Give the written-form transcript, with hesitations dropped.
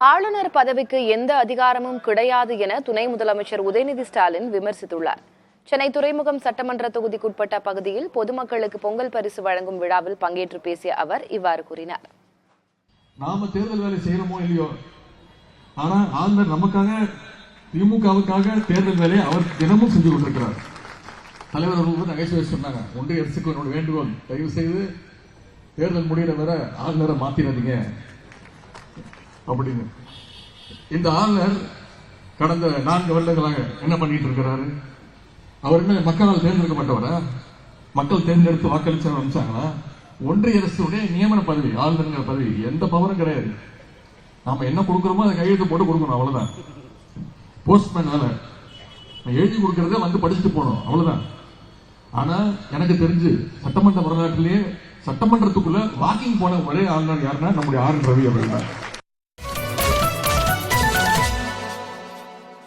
ஆளுநர் பதவிக்கு எந்த அதிகாரமும் கிடையாது என துணை முதலமைச்சர் உதயநிதி ஸ்டாலின் விமர்சித்துள்ளார். சென்னை துறைமுகம் சட்டமன்ற தொகுதிக்குட்பட்ட பகுதியில் பொதுமக்களுக்கு பொங்கல் பரிசு வழங்கும் விழாவில் பங்கேற்று பேசிய அவர் இவ்வாறு கூறினார். நாம தேர்தல் வேலை செய்யறோமோ இல்லையோ, ஆனா ஆளுநர் நமக்காக திமுகவுக்காக தேர்தல் வேலையை அவர் தினமும் செஞ்சு கொண்டிருக்கிறார். தலைவர் அவர்கள் நகைச்சுவை சொன்னாங்க, ஒன்றிய அரசுக்கு என்னோட வேண்டுகோள், தயவு செய்து தேர்தல் முடிகிற வர ஆளுநரை மாத்திராதீங்க அப்படின்னு. இந்த ஆளுநர் கடந்த 4 வருடங்களாக என்ன பண்ணிட்டு இருக்கிறாரு? அவர் என்ன மக்களால் தேர்ந்தெடுக்கப்பட்டவரா? மக்கள் தேர்ந்தெடுத்து வாக்களிச்சு அனுப்பிச்சாங்களா? ஒன்றிய அரசுடைய நியமன பதவி, ஆளுநர் பதவி, எந்த பவரும் கிடையாது. நாம என்ன கொடுக்கிறோமோ அதை கையெழுத்து போட்டு கொடுக்கணும், அவ்வளவுதான். போஸ்ட்மேன் வேலை எழுதி கொடுக்கறத வந்து படிச்சுட்டு போகணும், அவ்வளவுதான். ஆனா எனக்கு தெரிஞ்சு சட்டமன்ற வரலாற்றிலேயே சட்டமன்றத்துக்குள்ள வாக்கிங் போன ஒரே ஆளுநர் யாருன்னா நம்முடைய ஆர். ரவி அவர்கள் தான்.